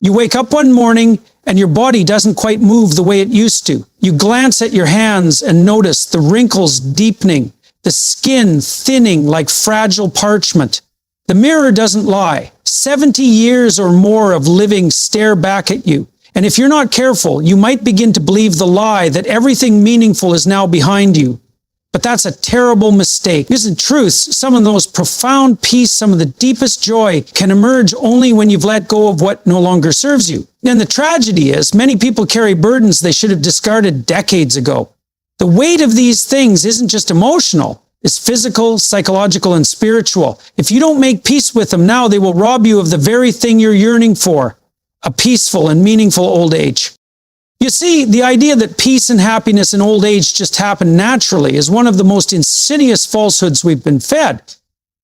You wake up one morning and your body doesn't quite move the way it used to. You glance at your hands and notice the wrinkles deepening, the skin thinning like fragile parchment. The mirror doesn't lie. 70 years or more of living stare back at you. And if you're not careful, you might begin to believe the lie that everything meaningful is now behind you. But that's a terrible mistake. Because in truth, some of the most profound peace, some of the deepest joy can emerge only when you've let go of what no longer serves you. And the tragedy is, many people carry burdens they should have discarded decades ago. The weight of these things isn't just emotional. It's physical, psychological, and spiritual. If you don't make peace with them now, they will rob you of the very thing you're yearning for, a peaceful and meaningful old age. You see, the idea that peace and happiness in old age just happen naturally is one of the most insidious falsehoods we've been fed.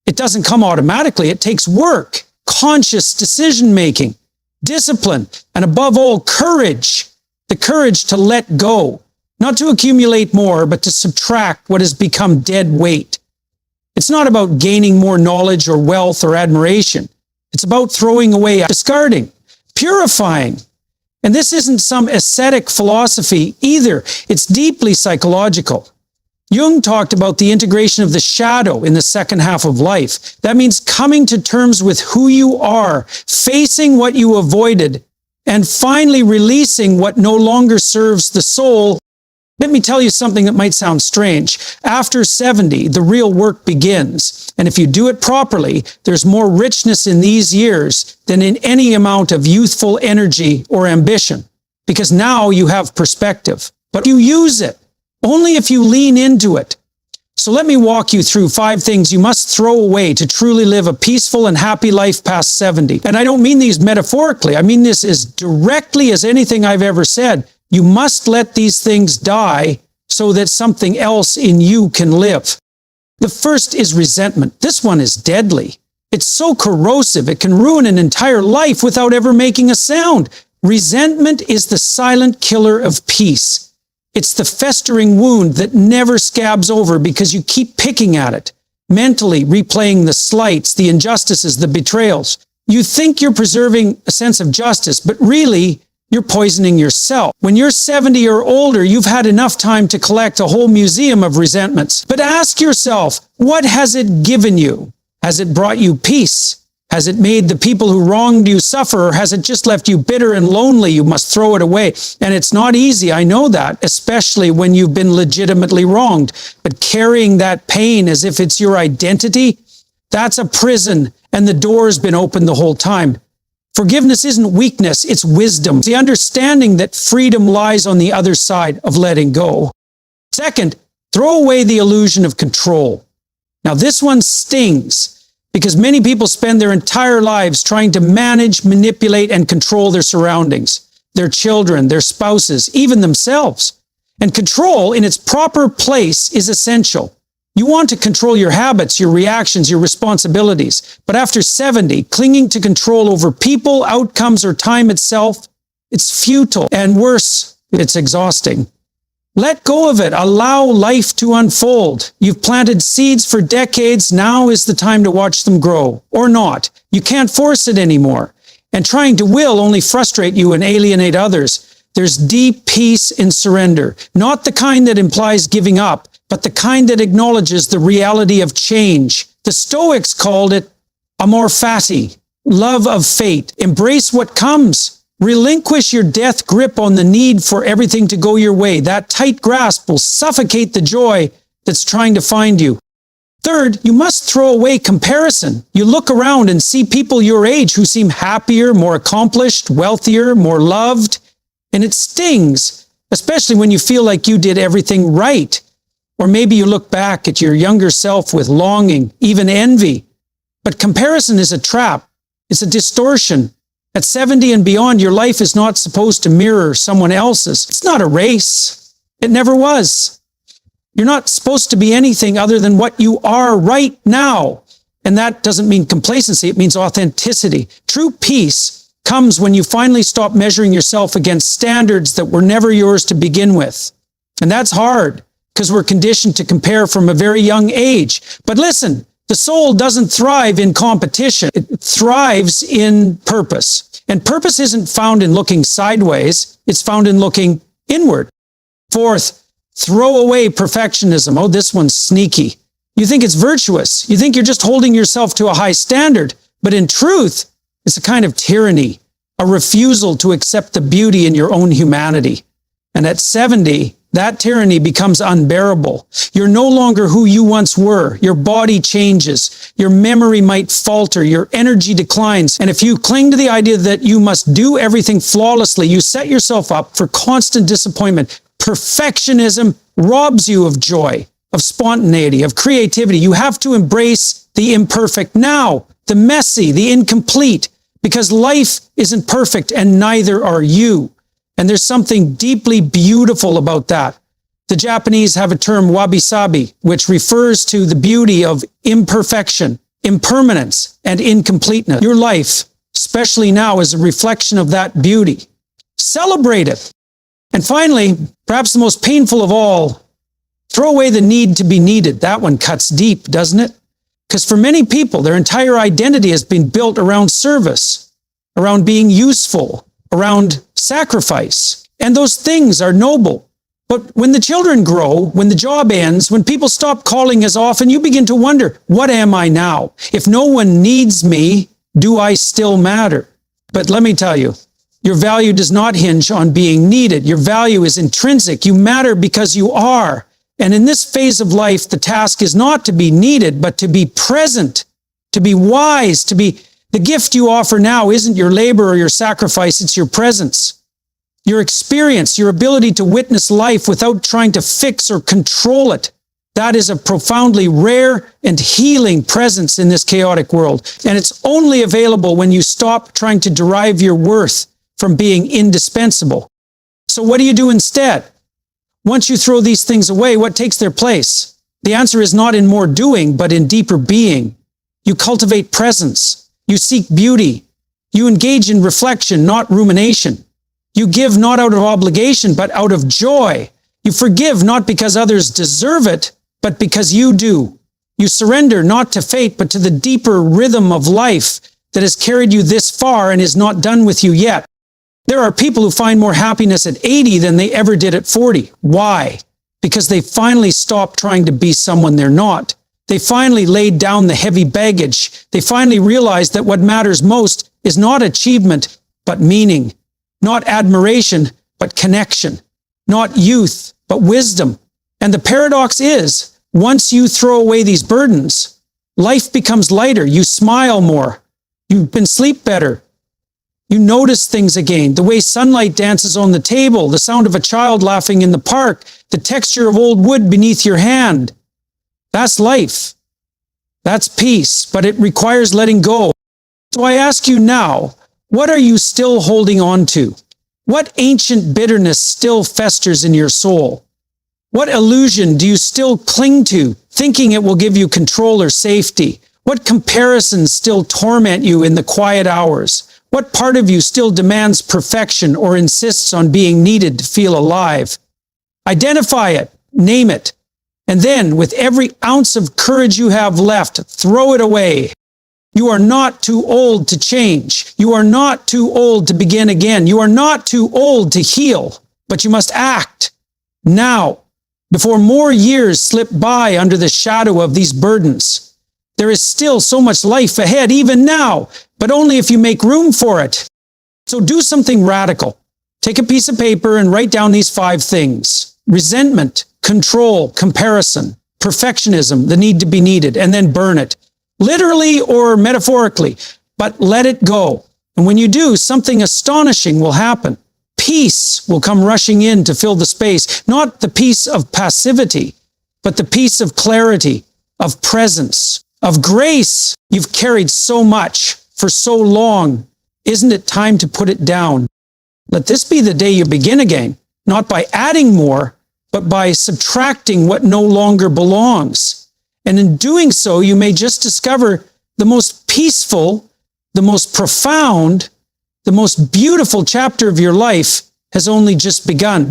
It doesn't come automatically. It takes work, conscious decision-making, discipline, and above all, courage. The courage to let go, not to accumulate more, but to subtract what has become dead weight. It's not about gaining more knowledge or wealth or admiration. It's about throwing away, discarding, purifying. And this isn't some ascetic philosophy either. It's deeply psychological. Jung talked about the integration of the shadow in the second half of life. That means coming to terms with who you are, facing what you avoided, and finally releasing what no longer serves the soul. Let me tell you something that might sound strange. After 70, the real work begins. And if you do it properly, there's more richness in these years than in any amount of youthful energy or ambition. Because now you have perspective. But you use it only if you lean into it. So let me walk you through 5 things you must throw away to truly live a peaceful and happy life past 70. And I don't mean these metaphorically. I mean this as directly as anything I've ever said. You must let these things die so that something else in you can live. The first is resentment. This one is deadly. It's so corrosive, it can ruin an entire life without ever making a sound. Resentment is the silent killer of peace. It's the festering wound that never scabs over because you keep picking at it, mentally replaying the slights, the injustices, the betrayals. You think you're preserving a sense of justice, but really, you're poisoning yourself. When you're 70 or older, you've had enough time to collect a whole museum of resentments. But ask yourself, what has it given you? Has it brought you peace? Has it made the people who wronged you suffer? Or has it just left you bitter and lonely? You must throw it away. And it's not easy, I know that, especially when you've been legitimately wronged. But carrying that pain as if it's your identity, that's a prison, and the door's been open the whole time. Forgiveness isn't weakness, it's wisdom. It's the understanding that freedom lies on the other side of letting go. Second, throw away the illusion of control. Now this one stings because many people spend their entire lives trying to manage, manipulate, and control their surroundings, their children, their spouses, even themselves. And control in its proper place is essential. You want to control your habits, your reactions, your responsibilities. But after 70, clinging to control over people, outcomes, or time itself, it's futile. And worse, it's exhausting. Let go of it. Allow life to unfold. You've planted seeds for decades. Now is the time to watch them grow. Or not. You can't force it anymore. And trying to will only frustrate you and alienate others. There's deep peace in surrender. Not the kind that implies giving up, but the kind that acknowledges the reality of change. The Stoics called it amor fati, love of fate. Embrace what comes. Relinquish your death grip on the need for everything to go your way. That tight grasp will suffocate the joy that's trying to find you. Third, you must throw away comparison. You look around and see people your age who seem happier, more accomplished, wealthier, more loved, and it stings, especially when you feel like you did everything right. Or maybe you look back at your younger self with longing, even envy. But comparison is a trap. It's a distortion. At 70 and beyond, your life is not supposed to mirror someone else's. It's not a race. It never was. You're not supposed to be anything other than what you are right now. And that doesn't mean complacency. It means authenticity. True peace comes when you finally stop measuring yourself against standards that were never yours to begin with. And that's hard, because we're conditioned to compare from a very young age. But listen, the soul doesn't thrive in competition. It thrives in purpose. And purpose isn't found in looking sideways. It's found in looking inward. Fourth, throw away perfectionism. Oh, this one's sneaky. You think it's virtuous. You think you're just holding yourself to a high standard. But in truth, it's a kind of tyranny, a refusal to accept the beauty in your own humanity. And at 70, that tyranny becomes unbearable. You're no longer who you once were. Your body changes. Your memory might falter. Your energy declines. And if you cling to the idea that you must do everything flawlessly, you set yourself up for constant disappointment. Perfectionism robs you of joy, of spontaneity, of creativity. You have to embrace the imperfect now, the messy, the incomplete, because life isn't perfect and neither are you. And there's something deeply beautiful about that. The Japanese have a term, wabi-sabi, which refers to the beauty of imperfection, impermanence, and incompleteness. Your life, especially now, is a reflection of that beauty. Celebrate it. And finally, perhaps the most painful of all, throw away the need to be needed. That one cuts deep, doesn't it? Because for many people, their entire identity has been built around service, around being useful, around sacrifice. And those things are noble. But when the children grow, when the job ends, when people stop calling as often, you begin to wonder, what am I now? If no one needs me, do I still matter? But let me tell you, your value does not hinge on being needed. Your value is intrinsic. You matter because you are. And in this phase of life, the task is not to be needed, but to be present, to be wise, to be... The gift you offer now isn't your labor or your sacrifice, it's your presence, your experience, your ability to witness life without trying to fix or control it. That is a profoundly rare and healing presence in this chaotic world. And it's only available when you stop trying to derive your worth from being indispensable. So what do you do instead? Once you throw these things away, what takes their place? The answer is not in more doing, but in deeper being. You cultivate presence. You seek beauty. You engage in reflection, not rumination. You give not out of obligation, but out of joy. You forgive not because others deserve it, but because you do. You surrender not to fate, but to the deeper rhythm of life that has carried you this far and is not done with you yet. There are people who find more happiness at 80 than they ever did at 40. Why? Because they finally stopped trying to be someone they're not. They finally laid down the heavy baggage. They finally realized that what matters most is not achievement, but meaning. Not admiration, but connection. Not youth, but wisdom. And the paradox is, once you throw away these burdens, life becomes lighter. You smile more. You can sleep better. You notice things again. The way sunlight dances on the table, the sound of a child laughing in the park, the texture of old wood beneath your hand. That's life. That's peace, but it requires letting go. So I ask you now, what are you still holding on to? What ancient bitterness still festers in your soul? What illusion do you still cling to, thinking it will give you control or safety? What comparisons still torment you in the quiet hours? What part of you still demands perfection or insists on being needed to feel alive? Identify it, name it. And then, with every ounce of courage you have left, throw it away. You are not too old to change. You are not too old to begin again. You are not too old to heal, but you must act now, before more years slip by under the shadow of these burdens. There is still so much life ahead, even now, but only if you make room for it. So do something radical. Take a piece of paper and write down these 5 things: resentment, control, comparison, perfectionism, the need to be needed, and then burn it. Literally or metaphorically, but let it go. And when you do, something astonishing will happen. Peace will come rushing in to fill the space, not the peace of passivity, but the peace of clarity, of presence, of grace. You've carried so much for so long. Isn't it time to put it down? Let this be the day you begin again, not by adding more, but by subtracting what no longer belongs. And in doing so, you may just discover the most peaceful, the most profound, the most beautiful chapter of your life has only just begun.